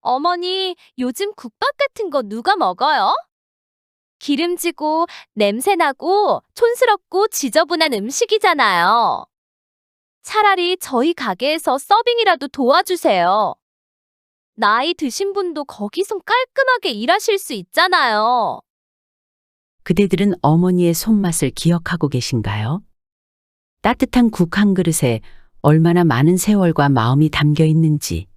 어머니, 요즘 국밥 같은 거 누가 먹어요? 기름지고 냄새나고 촌스럽고 지저분한 음식이잖아요. 차라리 저희 가게에서 서빙이라도 도와주세요. 나이 드신 분도 거기서 깔끔하게 일하실 수 있잖아요. 그대들은 어머니의 손맛을 기억하고 계신가요? 따뜻한 국 한 그릇에 얼마나 많은 세월과 마음이 담겨 있는지.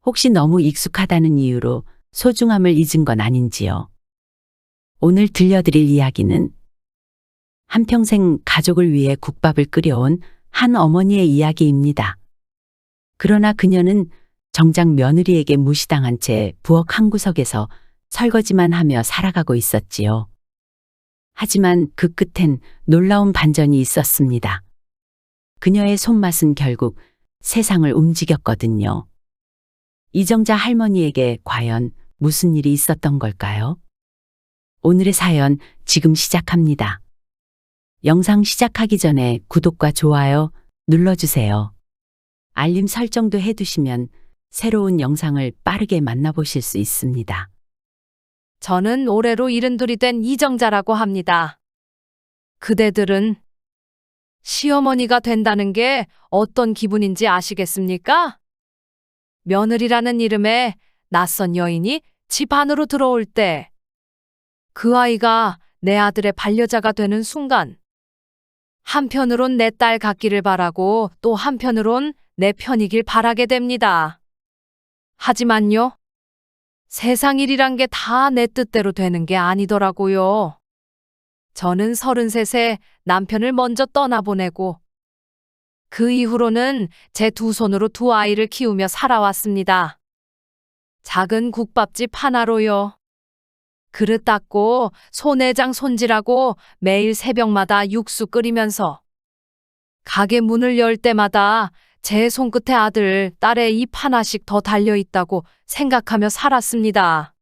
혹시 너무 익숙하다는 이유로 소중함을 잊은 건 아닌지요. 오늘 들려드릴 이야기는 한평생 가족을 위해 국밥을 끓여온 한 어머니의 이야기입니다. 그러나 그녀는 정작 며느리에게 무시당한 채 부엌 한 구석에서 설거지만 하며 살아가고 있었지요. 하지만 그 끝엔 놀라운 반전이 있었습니다. 그녀의 손맛은 결국 세상을 움직였거든요. 이정자 할머니에게 과연 무슨 일이 있었던 걸까요? 오늘의 사연 지금 시작합니다. 영상 시작하기 전에 구독과 좋아요 눌러주세요. 알림 설정도 해두시면 새로운 영상을 빠르게 만나보실 수 있습니다. 저는 올해로 72이 된 이정자라고 합니다. 그대들은 시어머니가 된다는 게 어떤 기분인지 아시겠습니까? 며느리라는 이름의 낯선 여인이 집 안으로 들어올 때, 그 아이가 내 아들의 반려자가 되는 순간, 한편으론 내 딸 같기를 바라고 또 한편으론 내 편이길 바라게 됩니다. 하지만요, 세상 일이란 게 다 내 뜻대로 되는 게 아니더라고요. 저는 33세 남편을 먼저 떠나보내고 그 이후로는 제 두 손으로 두 아이를 키우며 살아왔습니다. 작은 국밥집 하나로요. 그릇 닦고 소내장 손질하고 매일 새벽마다 육수 끓이면서 가게 문을 열 때마다 제 손끝에 아들, 딸의 입 하나씩 더 달려있다고 생각하며 살았습니다.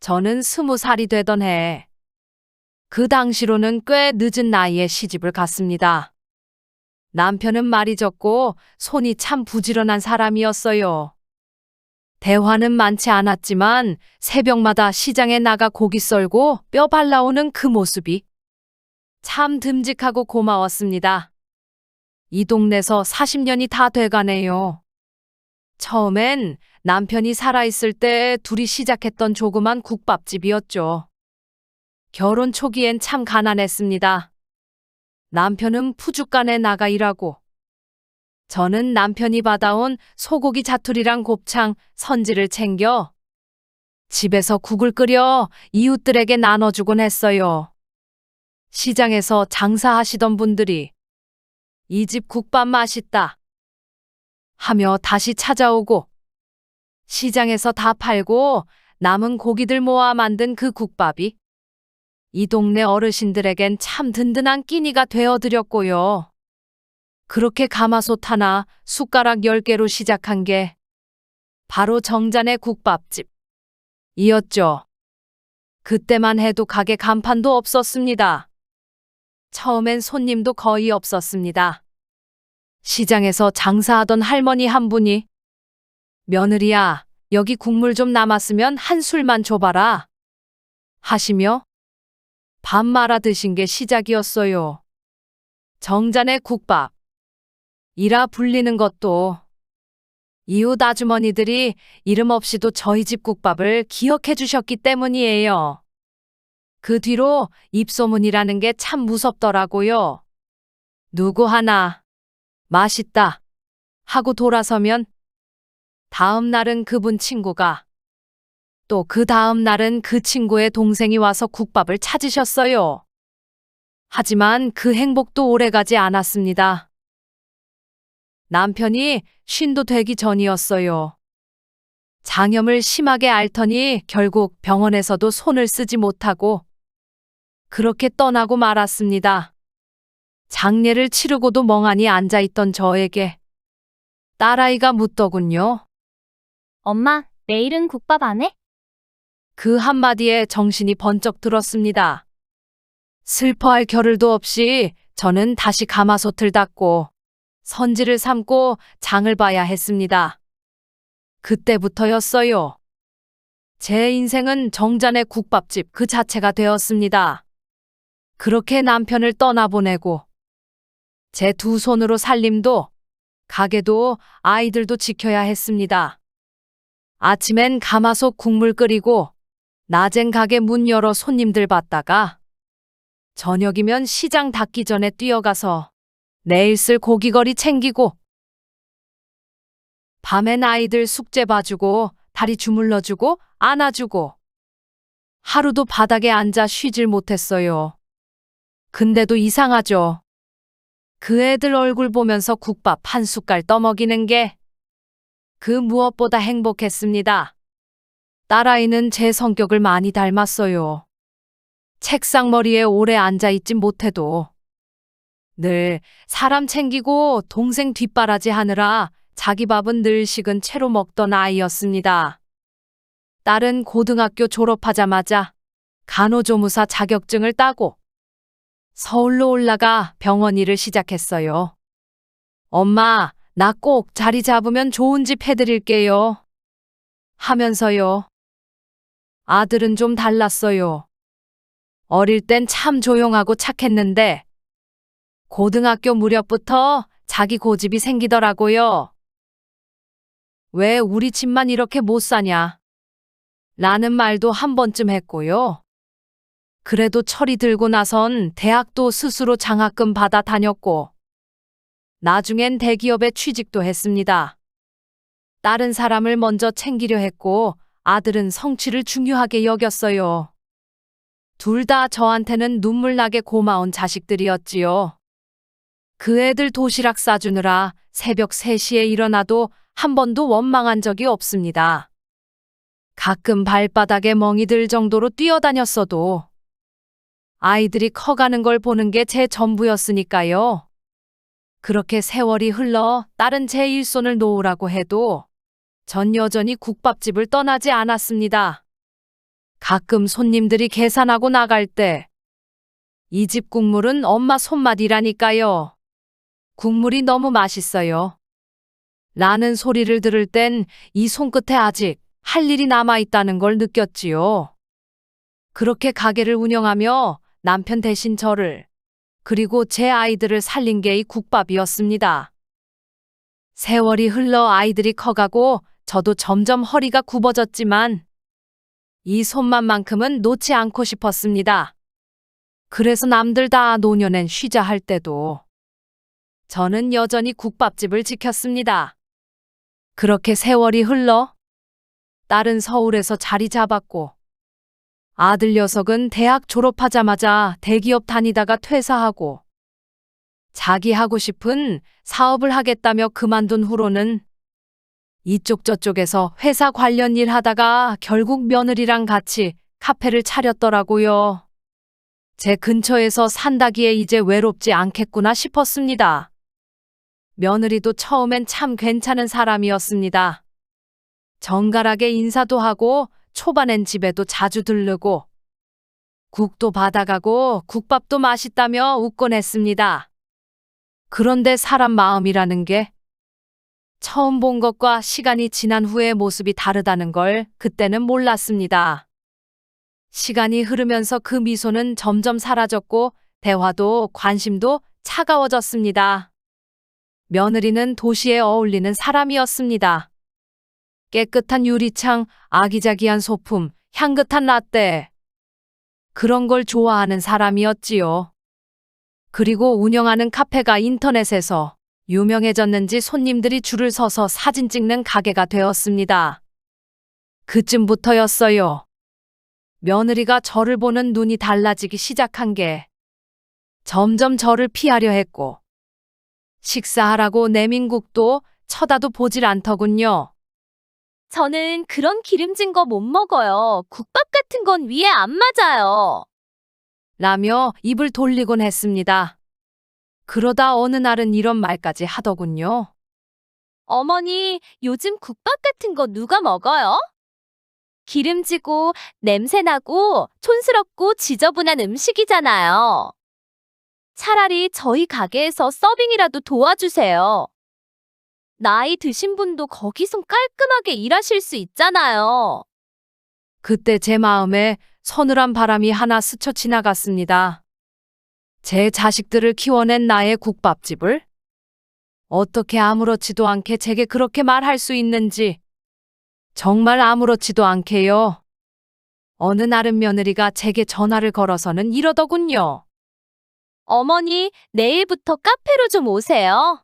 저는 20살이 되던 해, 그 당시로는 꽤 늦은 나이에 시집을 갔습니다. 남편은 말이 적고 손이 참 부지런한 사람이었어요. 대화는 많지 않았지만 새벽마다 시장에 나가 고기 썰고 뼈 발라오는 그 모습이 참 듬직하고 고마웠습니다. 이 동네에서 40년이 다 돼가네요. 처음엔 남편이 살아있을 때 둘이 시작했던 조그만 국밥집이었죠. 결혼 초기엔 참 가난했습니다. 남편은 푸주간에 나가 일하고 저는 남편이 받아온 소고기 자투리랑 곱창, 선지를 챙겨 집에서 국을 끓여 이웃들에게 나눠주곤 했어요. 시장에서 장사하시던 분들이 이 집 국밥 맛있다 하며 다시 찾아오고 시장에서 다 팔고 남은 고기들 모아 만든 그 국밥이 이 동네 어르신들에겐 참 든든한 끼니가 되어드렸고요. 그렇게 가마솥 하나, 숟가락 10개로 시작한 게 바로 정잔의 국밥집이었죠. 그때만 해도 가게 간판도 없었습니다. 처음엔 손님도 거의 없었습니다. 시장에서 장사하던 할머니 한 분이 며느리야, 여기 국물 좀 남았으면 한 술만 줘봐라 하시며 밥 말아 드신 게 시작이었어요. 정잔의 국밥 이라 불리는 것도 이웃 아주머니들이 이름 없이도 저희 집 국밥을 기억해 주셨기 때문이에요. 그 뒤로 입소문이라는 게 참 무섭더라고요. 누구 하나 맛있다 하고 돌아서면 다음 날은 그분 친구가 또 그 다음 날은 그 친구의 동생이 와서 국밥을 찾으셨어요. 하지만 그 행복도 오래가지 않았습니다. 남편이 쉰도 되기 전이었어요. 장염을 심하게 앓더니 결국 병원에서도 손을 쓰지 못하고 그렇게 떠나고 말았습니다. 장례를 치르고도 멍하니 앉아있던 저에게 딸아이가 묻더군요. 엄마, 내일은 국밥 안 해? 그 한마디에 정신이 번쩍 들었습니다. 슬퍼할 겨를도 없이 저는 다시 가마솥을 닫고 선지를 삶고 장을 봐야 했습니다. 그때부터였어요. 제 인생은 정잔의 국밥집 그 자체가 되었습니다. 그렇게 남편을 떠나보내고 제 두 손으로 살림도 가게도 아이들도 지켜야 했습니다. 아침엔 가마솥 국물 끓이고 낮엔 가게 문 열어 손님들 받다가 저녁이면 시장 닫기 전에 뛰어가서 내일 쓸 고깃거리 챙기고 밤엔 아이들 숙제 봐주고 다리 주물러주고 안아주고 하루도 바닥에 앉아 쉬질 못했어요. 근데도 이상하죠. 그 애들 얼굴 보면서 국밥 한 숟갈 떠먹이는 게 그 무엇보다 행복했습니다. 딸아이는 제 성격을 많이 닮았어요. 책상머리에 오래 앉아있진 못해도 늘 사람 챙기고 동생 뒷바라지 하느라 자기 밥은 늘 식은 채로 먹던 아이였습니다. 딸은 고등학교 졸업하자마자 간호조무사 자격증을 따고 서울로 올라가 병원 일을 시작했어요. 엄마, 나 꼭 자리 잡으면 좋은 집 해드릴게요. 하면서요. 아들은 좀 달랐어요. 어릴 땐 참 조용하고 착했는데 고등학교 무렵부터 자기 고집이 생기더라고요. 왜 우리 집만 이렇게 못 사냐? 라는 말도 한 번쯤 했고요. 그래도 철이 들고 나선 대학도 스스로 장학금 받아 다녔고 나중엔 대기업에 취직도 했습니다. 다른 사람을 먼저 챙기려 했고 아들은 성취를 중요하게 여겼어요. 둘 다 저한테는 눈물나게 고마운 자식들이었지요. 그 애들 도시락 싸주느라 새벽 3시에 일어나도 한 번도 원망한 적이 없습니다. 가끔 발바닥에 멍이 들 정도로 뛰어다녔어도 아이들이 커가는 걸 보는 게 제 전부였으니까요. 그렇게 세월이 흘러 딸은 제 일손을 놓으라고 해도 전 여전히 국밥집을 떠나지 않았습니다. 가끔 손님들이 계산하고 나갈 때 이 집 국물은 엄마 손맛이라니까요. 국물이 너무 맛있어요. 라는 소리를 들을 땐 이 손끝에 아직 할 일이 남아있다는 걸 느꼈지요. 그렇게 가게를 운영하며 남편 대신 저를 그리고 제 아이들을 살린 게 이 국밥이었습니다. 세월이 흘러 아이들이 커가고 저도 점점 허리가 굽어졌지만 이 손맛만큼은 놓지 않고 싶었습니다. 그래서 남들 다 노년엔 쉬자 할 때도 저는 여전히 국밥집을 지켰습니다. 그렇게 세월이 흘러 딸은 서울에서 자리 잡았고 아들 녀석은 대학 졸업하자마자 대기업 다니다가 퇴사하고 자기 하고 싶은 사업을 하겠다며 그만둔 후로는 이쪽 저쪽에서 회사 관련 일 하다가 결국 며느리랑 같이 카페를 차렸더라고요. 제 근처에서 산다기에 이제 외롭지 않겠구나 싶었습니다. 며느리도 처음엔 참 괜찮은 사람이었습니다. 정갈하게 인사도 하고 초반엔 집에도 자주 들르고 국도 받아가고 국밥도 맛있다며 웃곤 했습니다. 그런데 사람 마음이라는 게 처음 본 것과 시간이 지난 후의 모습이 다르다는 걸 그때는 몰랐습니다. 시간이 흐르면서 그 미소는 점점 사라졌고 대화도 관심도 차가워졌습니다. 며느리는 도시에 어울리는 사람이었습니다. 깨끗한 유리창, 아기자기한 소품, 향긋한 라떼. 그런 걸 좋아하는 사람이었지요. 그리고 운영하는 카페가 인터넷에서 유명해졌는지 손님들이 줄을 서서 사진 찍는 가게가 되었습니다. 그쯤부터였어요. 며느리가 저를 보는 눈이 달라지기 시작한 게 점점 저를 피하려 했고 식사하라고 내민 국도 쳐다도 보질 않더군요. 저는 그런 기름진 거 못 먹어요. 국밥 같은 건 위에 안 맞아요. 라며 입을 돌리곤 했습니다. 그러다 어느 날은 이런 말까지 하더군요. 어머니, 요즘 국밥 같은 거 누가 먹어요? 기름지고 냄새나고 촌스럽고 지저분한 음식이잖아요. 차라리 저희 가게에서 서빙이라도 도와주세요. 나이 드신 분도 거기서 깔끔하게 일하실 수 있잖아요. 그때 제 마음에 서늘한 바람이 하나 스쳐 지나갔습니다. 제 자식들을 키워낸 나의 국밥집을? 어떻게 아무렇지도 않게 제게 그렇게 말할 수 있는지. 정말 아무렇지도 않게요. 어느 날은 며느리가 제게 전화를 걸어서는 이러더군요. 어머니, 내일부터 카페로 좀 오세요.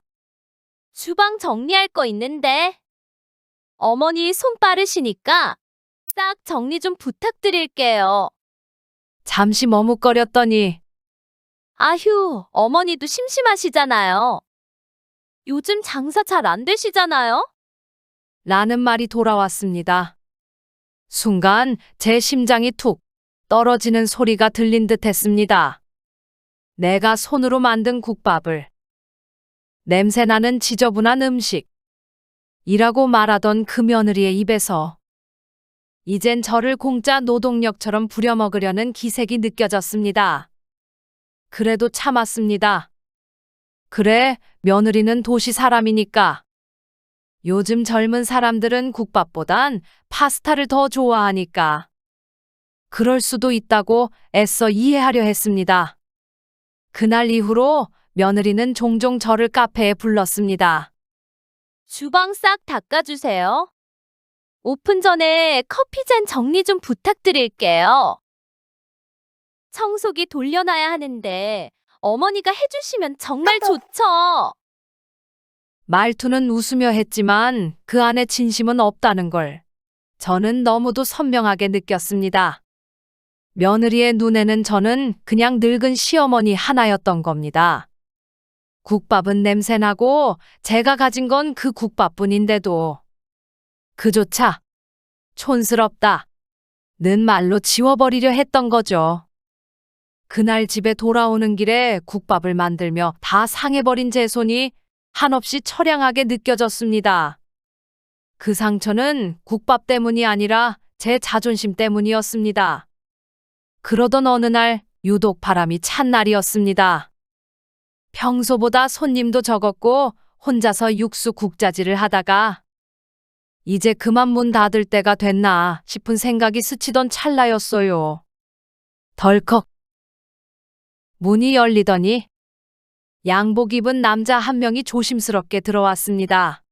주방 정리할 거 있는데. 어머니 손 빠르시니까 싹 정리 좀 부탁드릴게요. 잠시 머뭇거렸더니 아휴, 어머니도 심심하시잖아요. 요즘 장사 잘 안 되시잖아요? 라는 말이 돌아왔습니다. 순간 제 심장이 툭 떨어지는 소리가 들린 듯 했습니다. 내가 손으로 만든 국밥을, 냄새나는 지저분한 음식, 이라고 말하던 그 며느리의 입에서 이젠 저를 공짜 노동력처럼 부려먹으려는 기색이 느껴졌습니다. 그래도 참았습니다. 그래, 며느리는 도시 사람이니까. 요즘 젊은 사람들은 국밥보단 파스타를 더 좋아하니까. 그럴 수도 있다고 애써 이해하려 했습니다. 그날 이후로 며느리는 종종 저를 카페에 불렀습니다. 주방 싹 닦아주세요. 오픈 전에 커피 잔 정리 좀 부탁드릴게요. 청소기 돌려놔야 하는데 어머니가 해주시면 정말 좋죠. 말투는 웃으며 했지만 그 안에 진심은 없다는 걸 저는 너무도 선명하게 느꼈습니다. 며느리의 눈에는 저는 그냥 늙은 시어머니 하나였던 겁니다. 국밥은 냄새나고 제가 가진 건 그 국밥뿐인데도 그조차 촌스럽다 는 말로 지워버리려 했던 거죠. 그날 집에 돌아오는 길에 국밥을 만들며 다 상해버린 제 손이 한없이 처량하게 느껴졌습니다. 그 상처는 국밥 때문이 아니라 제 자존심 때문이었습니다. 그러던 어느 날 유독 바람이 찬 날이었습니다. 평소보다 손님도 적었고 혼자서 육수 국자질을 하다가 이제 그만 문 닫을 때가 됐나 싶은 생각이 스치던 찰나였어요. 덜컥 문이 열리더니 양복 입은 남자 한 명이 조심스럽게 들어왔습니다.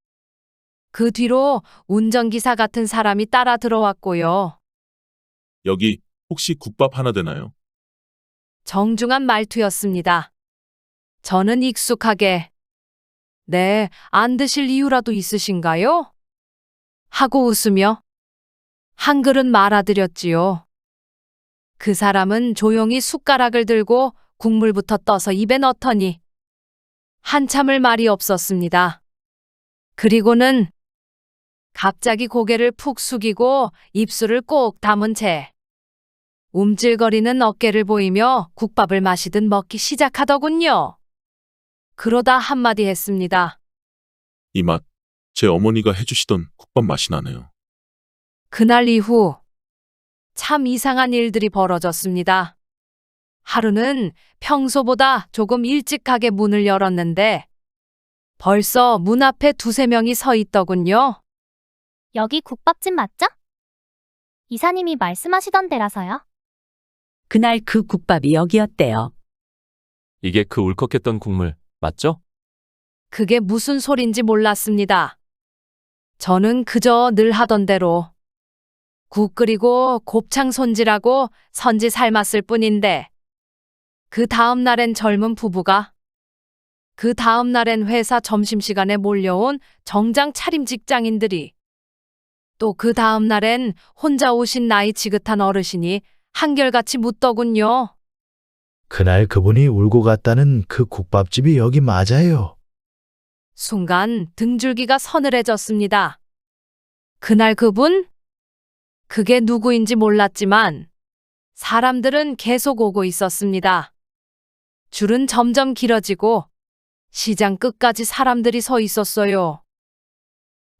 그 뒤로 운전기사 같은 사람이 따라 들어왔고요. 여기 혹시 국밥 하나 되나요? 정중한 말투였습니다. 저는 익숙하게 네, 안 드실 이유라도 있으신가요? 하고 웃으며 한 그릇 말아드렸지요. 그 사람은 조용히 숟가락을 들고 국물부터 떠서 입에 넣더니 한참을 말이 없었습니다. 그리고는 갑자기 고개를 푹 숙이고 입술을 꼭 다문 채 움찔거리는 어깨를 보이며 국밥을 마시듯 먹기 시작하더군요. 그러다 한마디 했습니다. 이 맛, 제 어머니가 해주시던 국밥 맛이 나네요. 그날 이후 참 이상한 일들이 벌어졌습니다. 하루는 평소보다 조금 일찍 가게 문을 열었는데 벌써 문 앞에 두세 명이 서 있더군요. 여기 국밥집 맞죠? 이사님이 말씀하시던 데라서요. 그날 그 국밥이 여기였대요. 이게 그 울컥했던 국물 맞죠? 그게 무슨 소린지 몰랐습니다. 저는 그저 늘 하던 대로 국 끓이고 곱창 손질하고 선지 삶았을 뿐인데 그 다음 날엔 젊은 부부가 그 다음 날엔 회사 점심시간에 몰려온 정장 차림 직장인들이 또 그 다음 날엔 혼자 오신 나이 지긋한 어르신이 한결같이 묻더군요. 그날 그분이 울고 갔다는 그 국밥집이 여기 맞아요. 순간 등줄기가 서늘해졌습니다. 그날 그분? 그게 누구인지 몰랐지만 사람들은 계속 오고 있었습니다. 줄은 점점 길어지고 시장 끝까지 사람들이 서 있었어요.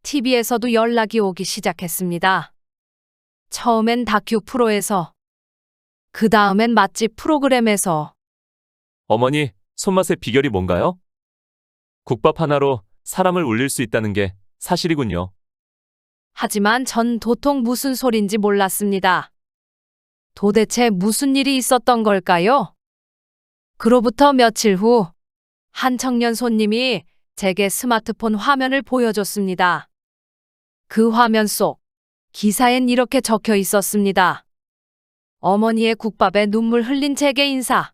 TV에서도 연락이 오기 시작했습니다. 처음엔 다큐 프로에서, 그 다음엔 맛집 프로그램에서. 어머니, 손맛의 비결이 뭔가요? 국밥 하나로 사람을 울릴 수 있다는 게 사실이군요. 하지만 전 도통 무슨 소린지 몰랐습니다. 도대체 무슨 일이 있었던 걸까요? 그로부터 며칠 후, 한 청년 손님이 제게 스마트폰 화면을 보여줬습니다. 그 화면 속 기사엔 이렇게 적혀 있었습니다. 어머니의 국밥에 눈물 흘린 제게 인사.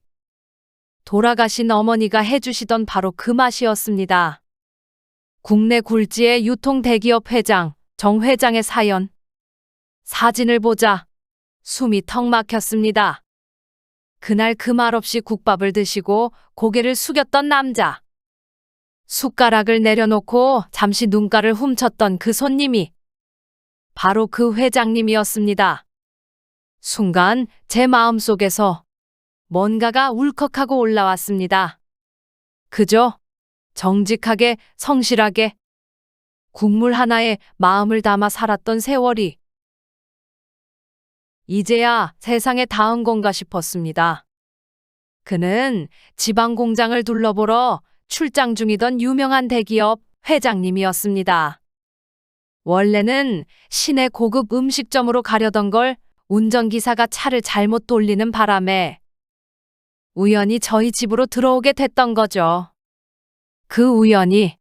돌아가신 어머니가 해주시던 바로 그 맛이었습니다. 국내 굴지의 유통 대기업 회장, 정 회장의 사연. 사진을 보자 숨이 턱 막혔습니다. 그날 그 말 없이 국밥을 드시고 고개를 숙였던 남자. 숟가락을 내려놓고 잠시 눈가를 훔쳤던 그 손님이 바로 그 회장님이었습니다. 순간 제 마음속에서 뭔가가 울컥하고 올라왔습니다. 그저 정직하게 성실하게 국물 하나에 마음을 담아 살았던 세월이 이제야 세상에 닿은 건가 싶었습니다. 그는 지방 공장을 둘러보러 출장 중이던 유명한 대기업 회장님이었습니다. 원래는 시내 고급 음식점으로 가려던 걸 운전기사가 차를 잘못 돌리는 바람에 우연히 저희 집으로 들어오게 됐던 거죠. 그 우연이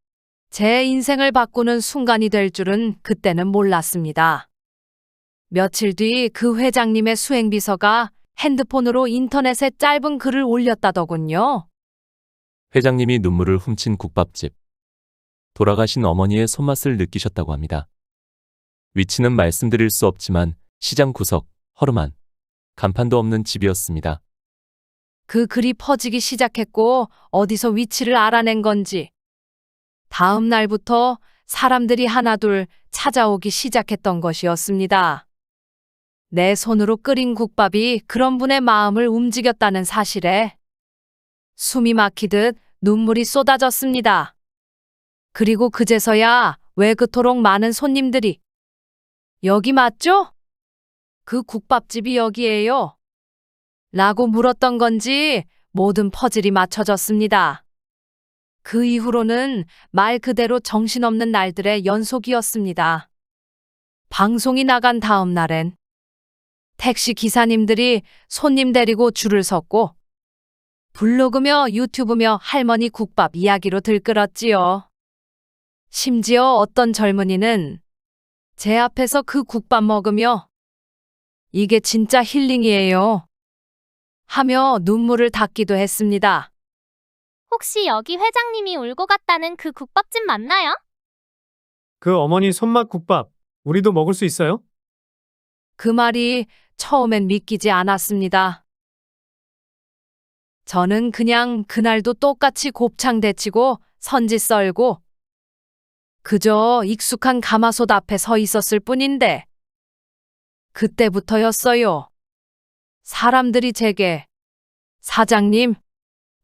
제 인생을 바꾸는 순간이 될 줄은 그때는 몰랐습니다. 며칠 뒤 그 회장님의 수행비서가 핸드폰으로 인터넷에 짧은 글을 올렸다더군요. 회장님이 눈물을 훔친 국밥집. 돌아가신 어머니의 손맛을 느끼셨다고 합니다. 위치는 말씀드릴 수 없지만 시장 구석, 허름한 간판도 없는 집이었습니다. 그 글이 퍼지기 시작했고 어디서 위치를 알아낸 건지 다음 날부터 사람들이 하나둘 찾아오기 시작했던 것이었습니다. 내 손으로 끓인 국밥이 그런 분의 마음을 움직였다는 사실에 숨이 막히듯 눈물이 쏟아졌습니다. 그리고 그제서야 왜 그토록 많은 손님들이 여기 맞죠? 그 국밥집이 여기예요. 라고 물었던 건지 모든 퍼즐이 맞춰졌습니다. 그 이후로는 말 그대로 정신없는 날들의 연속이었습니다. 방송이 나간 다음 날엔 택시 기사님들이 손님 데리고 줄을 섰고 블로그며 유튜브며 할머니 국밥 이야기로 들끓었지요. 심지어 어떤 젊은이는 제 앞에서 그 국밥 먹으며 이게 진짜 힐링이에요 하며 눈물을 닦기도 했습니다. 혹시 여기 회장님이 울고 갔다는 그 국밥집 맞나요? 그 어머니 손맛 국밥, 우리도 먹을 수 있어요? 그 말이 처음엔 믿기지 않았습니다. 저는 그냥 그날도 똑같이 곱창 데치고 선지 썰고 그저 익숙한 가마솥 앞에 서 있었을 뿐인데 그때부터였어요. 사람들이 제게 사장님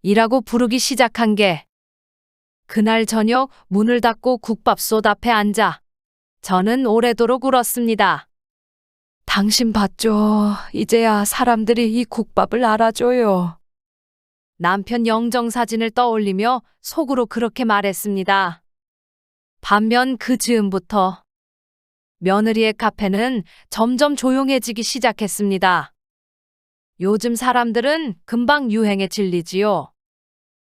이라고 부르기 시작한 게 그날 저녁 문을 닫고 국밥솥 앞에 앉아 저는 오래도록 울었습니다. 당신 봤죠? 이제야 사람들이 이 국밥을 알아줘요. 남편 영정사진을 떠올리며 속으로 그렇게 말했습니다. 반면 그 즈음부터 며느리의 카페는 점점 조용해지기 시작했습니다. 요즘 사람들은 금방 유행에 질리지요.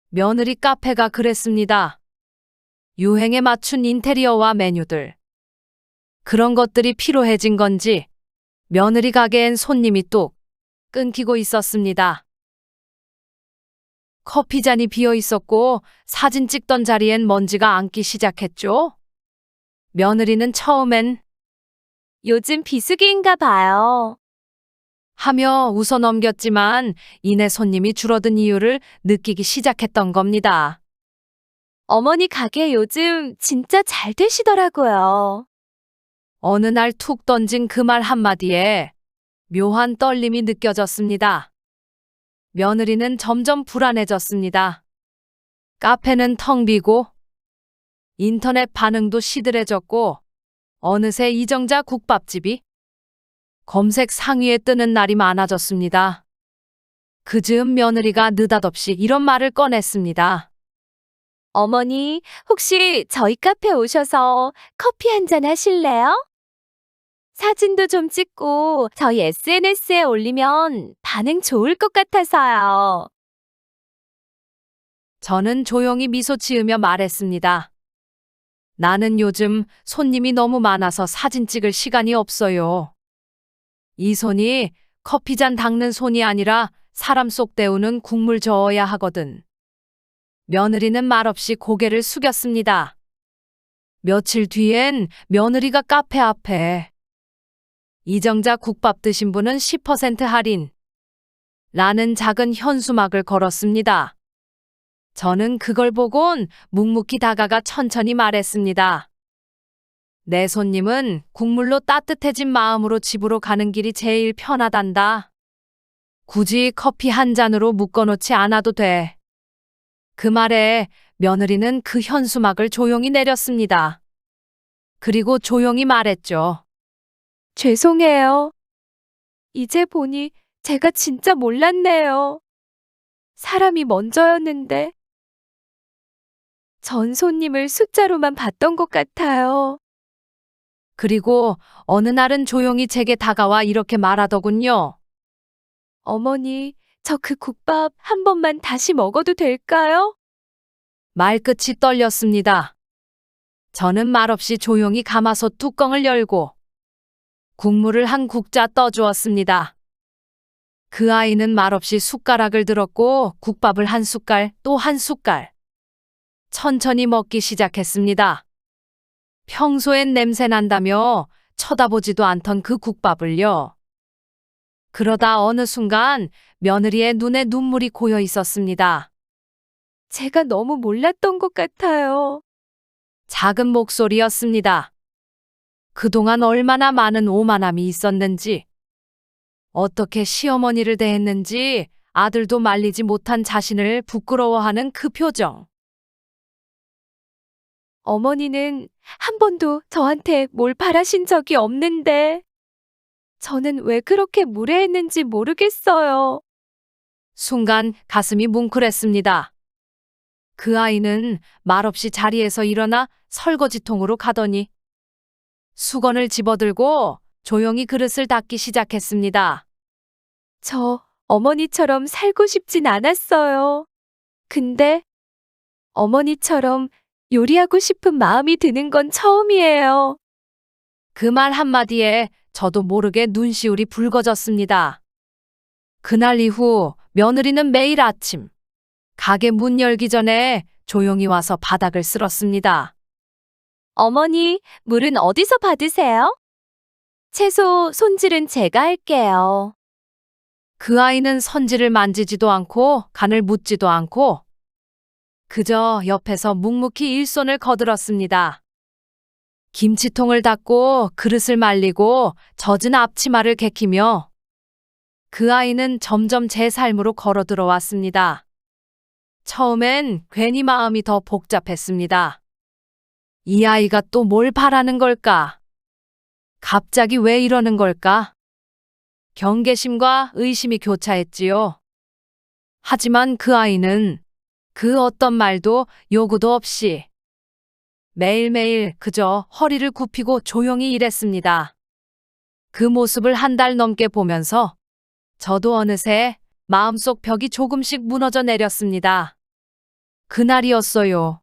며느리 카페가 그랬습니다. 유행에 맞춘 인테리어와 메뉴들. 그런 것들이 피로해진 건지 며느리 가게엔 손님이 뚝 끊기고 있었습니다. 커피잔이 비어 있었고 사진 찍던 자리엔 먼지가 앉기 시작했죠. 며느리는 처음엔 요즘 비수기인가 봐요. 하며 웃어 넘겼지만 이내 손님이 줄어든 이유를 느끼기 시작했던 겁니다. 어머니 가게 요즘 진짜 잘 되시더라고요. 어느 날 툭 던진 그 말 한마디에 묘한 떨림이 느껴졌습니다. 며느리는 점점 불안해졌습니다. 카페는 텅 비고 인터넷 반응도 시들해졌고 어느새 이정자 국밥집이 검색 상위에 뜨는 날이 많아졌습니다. 그 즈음 며느리가 느닷없이 이런 말을 꺼냈습니다. 어머니, 혹시 저희 카페 오셔서 커피 한 잔 하실래요? 사진도 좀 찍고 저희 SNS에 올리면 반응 좋을 것 같아서요. 저는 조용히 미소 지으며 말했습니다. 나는 요즘 손님이 너무 많아서 사진 찍을 시간이 없어요. 이 손이 커피잔 닦는 손이 아니라 사람 속 데우는 국물 저어야 하거든. 며느리는 말없이 고개를 숙였습니다. 며칠 뒤엔 며느리가 카페 앞에 이정자 국밥 드신 분은 10% 할인 라는 작은 현수막을 걸었습니다. 저는 그걸 보곤 묵묵히 다가가 천천히 말했습니다. 내 손님은 국물로 따뜻해진 마음으로 집으로 가는 길이 제일 편하단다. 굳이 커피 한 잔으로 묶어놓지 않아도 돼. 그 말에 며느리는 그 현수막을 조용히 내렸습니다. 그리고 조용히 말했죠. 죄송해요. 이제 보니 제가 진짜 몰랐네요. 사람이 먼저였는데. 전 손님을 숫자로만 봤던 것 같아요. 그리고 어느 날은 조용히 제게 다가와 이렇게 말하더군요. 어머니, 저 그 국밥 한 번만 다시 먹어도 될까요? 말끝이 떨렸습니다. 저는 말없이 조용히 가마솥 뚜껑을 열고 국물을 한 국자 떠주었습니다. 그 아이는 말없이 숟가락을 들었고 국밥을 한 숟갈 또 한 숟갈 천천히 먹기 시작했습니다. 평소엔 냄새 난다며 쳐다보지도 않던 그 국밥을요. 그러다 어느 순간 며느리의 눈에 눈물이 고여 있었습니다. 제가 너무 몰랐던 것 같아요. 작은 목소리였습니다. 그동안 얼마나 많은 오만함이 있었는지, 어떻게 시어머니를 대했는지 아들도 말리지 못한 자신을 부끄러워하는 그 표정. 어머니는 한 번도 저한테 뭘 바라신 적이 없는데, 저는 왜 그렇게 무례했는지 모르겠어요. 순간 가슴이 뭉클했습니다. 그 아이는 말없이 자리에서 일어나 설거지통으로 가더니 수건을 집어들고 조용히 그릇을 닦기 시작했습니다. 저 어머니처럼 살고 싶진 않았어요. 근데 어머니처럼 요리하고 싶은 마음이 드는 건 처음이에요. 그 말 한마디에 저도 모르게 눈시울이 붉어졌습니다. 그날 이후 며느리는 매일 아침 가게 문 열기 전에 조용히 와서 바닥을 쓸었습니다. 어머니, 물은 어디서 받으세요? 채소 손질은 제가 할게요. 그 아이는 선지를 만지지도 않고 간을 묻지도 않고 그저 옆에서 묵묵히 일손을 거들었습니다. 김치통을 닦고 그릇을 말리고 젖은 앞치마를 개키며 그 아이는 점점 제 삶으로 걸어 들어왔습니다. 처음엔 괜히 마음이 더 복잡했습니다. 이 아이가 또 뭘 바라는 걸까? 갑자기 왜 이러는 걸까? 경계심과 의심이 교차했지요. 하지만 그 아이는 그 어떤 말도 요구도 없이 매일매일 그저 허리를 굽히고 조용히 일했습니다. 그 모습을 한 달 넘게 보면서 저도 어느새 마음속 벽이 조금씩 무너져 내렸습니다. 그날이었어요.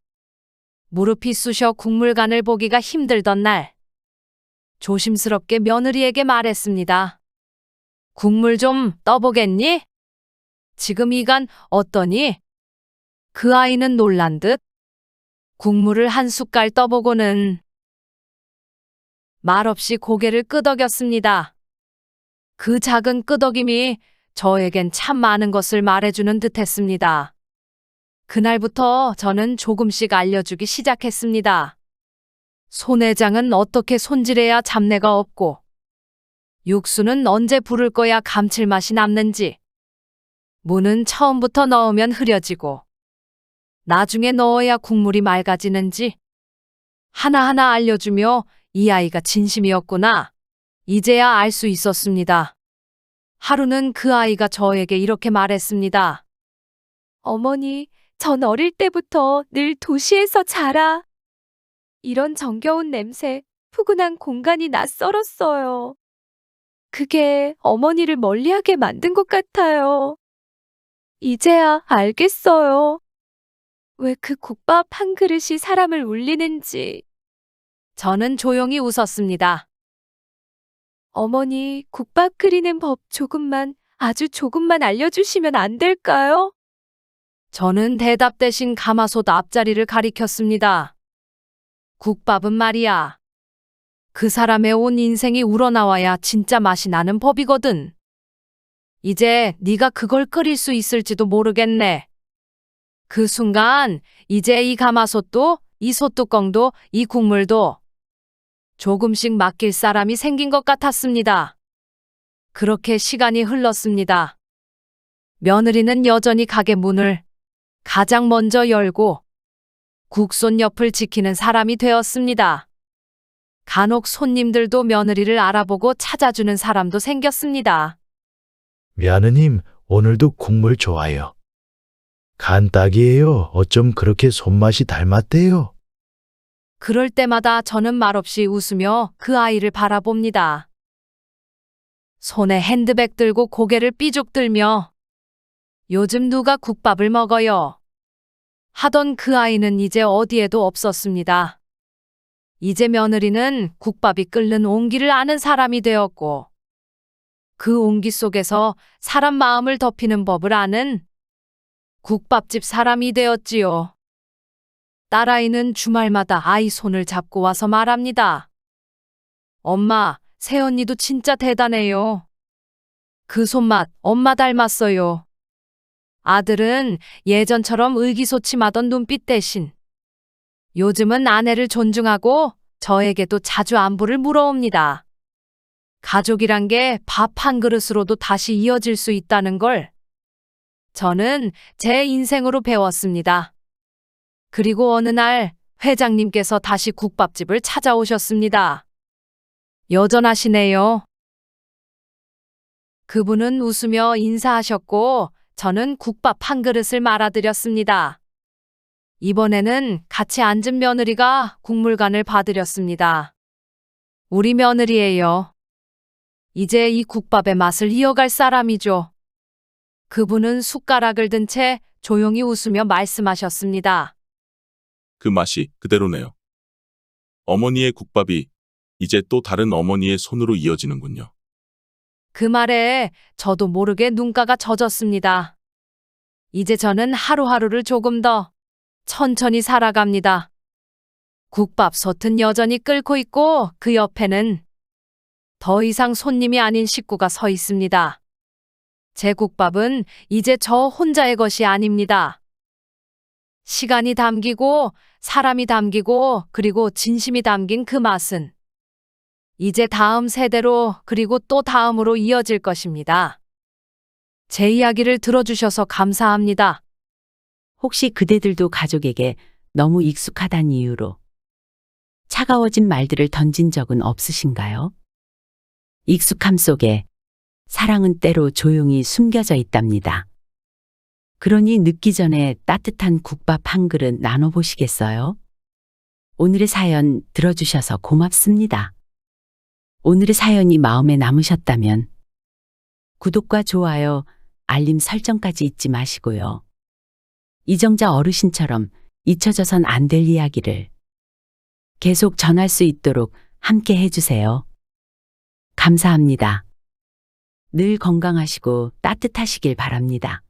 무릎이 쑤셔 국물간을 보기가 힘들던 날. 조심스럽게 며느리에게 말했습니다. 국물 좀 떠보겠니? 지금 이 간 어떠니? 그 아이는 놀란 듯 국물을 한 숟갈 떠보고는 말없이 고개를 끄덕였습니다. 그 작은 끄덕임이 저에겐 참 많은 것을 말해주는 듯 했습니다. 그날부터 저는 조금씩 알려주기 시작했습니다. 소내장은 어떻게 손질해야 잡내가 없고, 육수는 언제 부를 거야 감칠맛이 남는지, 무는 처음부터 넣으면 흐려지고, 나중에 넣어야 국물이 맑아지는지, 하나하나 알려주며 이 아이가 진심이었구나. 이제야 알 수 있었습니다. 하루는 그 아이가 저에게 이렇게 말했습니다. 어머니, 전 어릴 때부터 늘 도시에서 자라. 이런 정겨운 냄새, 푸근한 공간이 낯설었어요. 그게 어머니를 멀리하게 만든 것 같아요. 이제야 알겠어요. 왜 그 국밥 한 그릇이 사람을 울리는지. 저는 조용히 웃었습니다. 어머니, 국밥 끓이는 법 아주 조금만 알려주시면 안 될까요? 저는 대답 대신 가마솥 앞자리를 가리켰습니다. 국밥은 말이야. 그 사람의 온 인생이 우러나와야 진짜 맛이 나는 법이거든. 이제 네가 그걸 끓일 수 있을지도 모르겠네. 그 순간 이제 이 가마솥도 이 솥뚜껑도 이 국물도 조금씩 맡길 사람이 생긴 것 같았습니다. 그렇게 시간이 흘렀습니다. 며느리는 여전히 가게 문을 가장 먼저 열고 국솥 옆을 지키는 사람이 되었습니다. 간혹 손님들도 며느리를 알아보고 찾아주는 사람도 생겼습니다. 며느님, 오늘도 국물 좋아요. 간 딱이에요. 어쩜 그렇게 손맛이 닮았대요? 그럴 때마다 저는 말없이 웃으며 그 아이를 바라봅니다. 손에 핸드백 들고 고개를 삐죽 들며 요즘 누가 국밥을 먹어요? 하던 그 아이는 이제 어디에도 없었습니다. 이제 며느리는 국밥이 끓는 온기를 아는 사람이 되었고 그 온기 속에서 사람 마음을 덮이는 법을 아는 국밥집 사람이 되었지요. 딸아이는 주말마다 아이 손을 잡고 와서 말합니다. 엄마, 새언니도 진짜 대단해요. 그 손맛 엄마 닮았어요. 아들은 예전처럼 의기소침하던 눈빛 대신 요즘은 아내를 존중하고 저에게도 자주 안부를 물어옵니다. 가족이란 게 밥 한 그릇으로도 다시 이어질 수 있다는 걸 저는 제 인생으로 배웠습니다. 그리고 어느 날 회장님께서 다시 국밥집을 찾아오셨습니다. 여전하시네요. 그분은 웃으며 인사하셨고 저는 국밥 한 그릇을 말아드렸습니다. 이번에는 같이 앉은 며느리가 국물간을 봐드렸습니다. 우리 며느리예요. 이제 이 국밥의 맛을 이어갈 사람이죠. 그분은 숟가락을 든 채 조용히 웃으며 말씀하셨습니다. 그 맛이 그대로네요. 어머니의 국밥이 이제 또 다른 어머니의 손으로 이어지는군요. 그 말에 저도 모르게 눈가가 젖었습니다. 이제 저는 하루하루를 조금 더 천천히 살아갑니다. 국밥솥은 여전히 끓고 있고 그 옆에는 더 이상 손님이 아닌 식구가 서 있습니다. 제 국밥은 이제 저 혼자의 것이 아닙니다. 시간이 담기고 사람이 담기고 그리고 진심이 담긴 그 맛은 이제 다음 세대로 그리고 또 다음으로 이어질 것입니다. 제 이야기를 들어주셔서 감사합니다. 혹시 그대들도 가족에게 너무 익숙하단 이유로 차가워진 말들을 던진 적은 없으신가요? 익숙함 속에 사랑은 때로 조용히 숨겨져 있답니다. 그러니 늦기 전에 따뜻한 국밥 한 그릇 나눠보시겠어요? 오늘의 사연 들어주셔서 고맙습니다. 오늘의 사연이 마음에 남으셨다면 구독과 좋아요, 알림 설정까지 잊지 마시고요. 이정자 어르신처럼 잊혀져선 안 될 이야기를 계속 전할 수 있도록 함께 해주세요. 감사합니다. 늘 건강하시고 따뜻하시길 바랍니다.